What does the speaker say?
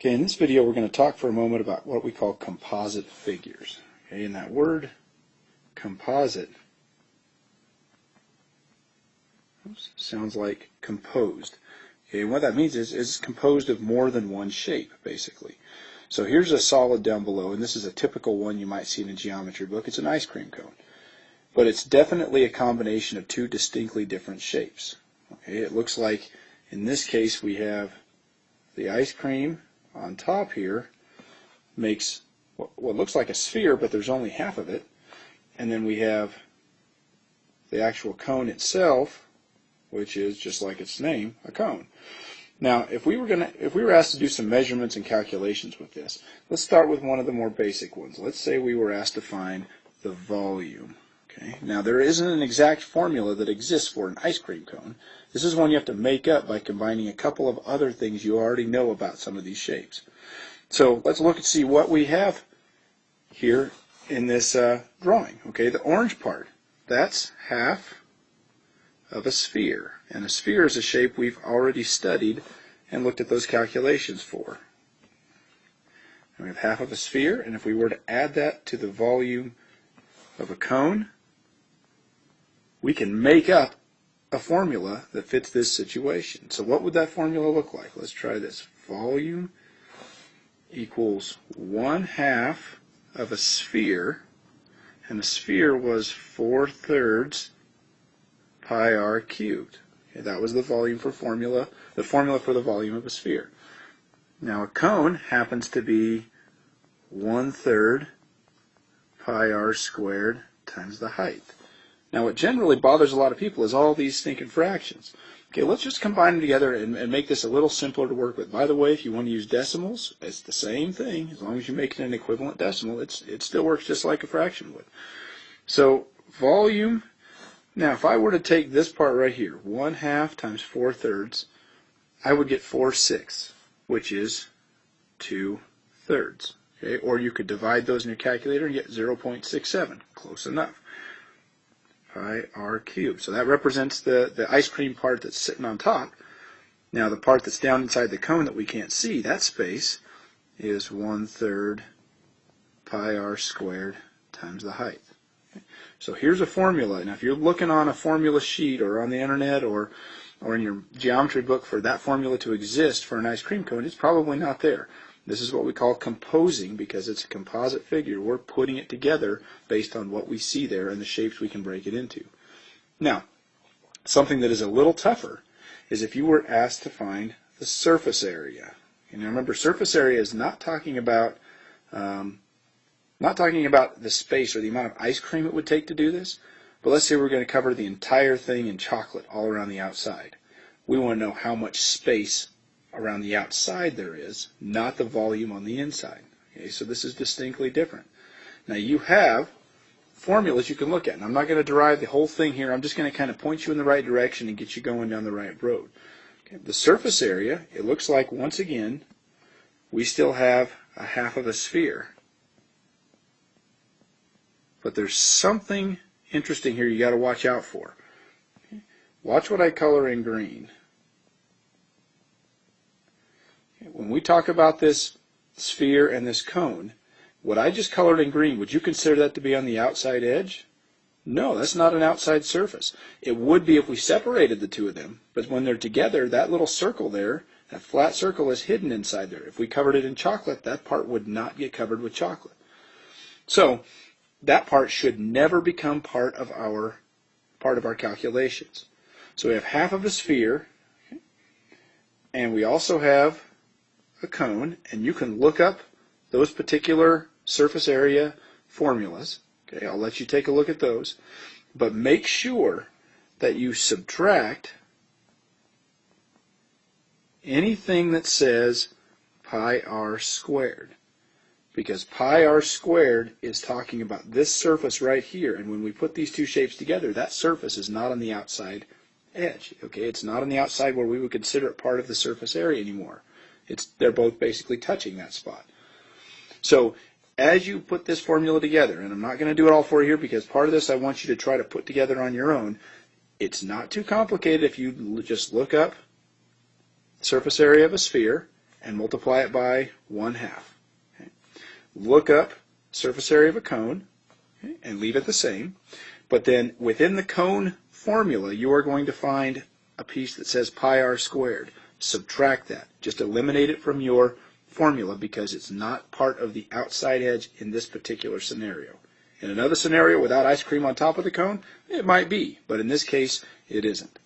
Okay, in this video we're going to talk for a moment about what we call composite figures. Okay, and that word composite sounds like composed. Okay, and what that means is it's composed of more than one shape, basically. So here's a solid down below, and this is a typical one you might see in a geometry book. It's an ice cream cone. But it's definitely a combination of two distinctly different shapes. Okay, it looks like in this case we have the ice cream on top here makes what looks like a sphere, but there's only half of it. And then we have the actual cone itself, which is just like its name, a cone. Now, if we were asked to do some measurements and calculations with this, let's start with one of the more basic ones. Let's say we were asked to find the volume. Okay. Now, there isn't an exact formula that exists for an ice cream cone. This is one you have to make up by combining a couple of other things you already know about some of these shapes. So let's look and see what we have here in this drawing. Okay, the orange part, that's half of a sphere. And a sphere is a shape we've already studied and looked at those calculations for. And we have half of a sphere, and if we were to add that to the volume of a cone, we can make up a formula that fits this situation. So what would that formula look like? Let's try this. Volume equals 1/2 of a sphere, and a sphere was 4/3 pi r cubed. Okay, that was the volume for formula for the volume of a sphere. Now a cone happens to be 1/3 pi r squared times the height. Now what generally bothers a lot of people is all these stinking fractions. Okay, let's just combine them together and make this a little simpler to work with. By the way, if you want to use decimals, it's the same thing. As long as you make it an equivalent decimal, it still works just like a fraction would. So volume, now if I were to take this part right here, 1/2 times 4/3, I would get 4/6, which is 2/3. Okay, or you could divide those in your calculator and get 0.67. Close enough. Pi r cubed. So that represents the ice cream part that's sitting on top. Now the part that's down inside the cone that we can't see, that space, is 1/3 pi r squared times the height. Okay. So here's a formula. Now if you're looking on a formula sheet or on the internet or in your geometry book for that formula to exist for an ice cream cone, it's probably not there. This is what we call composing because it's a composite figure. We're putting it together based on what we see there and the shapes we can break it into. Now, something that is a little tougher is if you were asked to find the surface area. And remember, surface area is not talking about the space or the amount of ice cream it would take to do this. But let's say we're going to cover the entire thing in chocolate all around the outside. We want to know how much space around the outside there is, not the volume on the inside. Okay, so this is distinctly different. Now you have formulas you can look at, and I'm not going to derive the whole thing here. I'm just going to kind of point you in the right direction and get you going down the right road. Okay, the surface area, it looks like, once again, we still have 1/2 of a sphere. But there's something interesting here you got to watch out for. Okay, watch what I color in green. When we talk about this sphere and this cone, what I just colored in green, would you consider that to be on the outside edge? No, that's not an outside surface. It would be if we separated the two of them, but when they're together, that little circle there, that flat circle is hidden inside there. If we covered it in chocolate, that part would not get covered with chocolate. So that part should never become part of our calculations. So we have 1/2 of a sphere, and we also have a cone, and you can look up those particular surface area formulas. Okay, I'll let you take a look at those, but make sure that you subtract anything that says pi r squared, because pi r squared is talking about this surface right here, and when we put these two shapes together, that surface is not on the outside edge. Okay, it's not on the outside where we would consider it part of the surface area anymore. They're both basically touching that spot. So as you put this formula together, and I'm not going to do it all for you here because part of this I want you to try to put together on your own. It's not too complicated if you just look up surface area of a sphere and multiply it by 1/2. Okay. Look up surface area of a cone, okay, and leave it the same. But then within the cone formula, you are going to find a piece that says pi r squared. Subtract that. Just eliminate it from your formula because it's not part of the outside edge in this particular scenario. In another scenario without ice cream on top of the cone, it might be, but in this case, it isn't.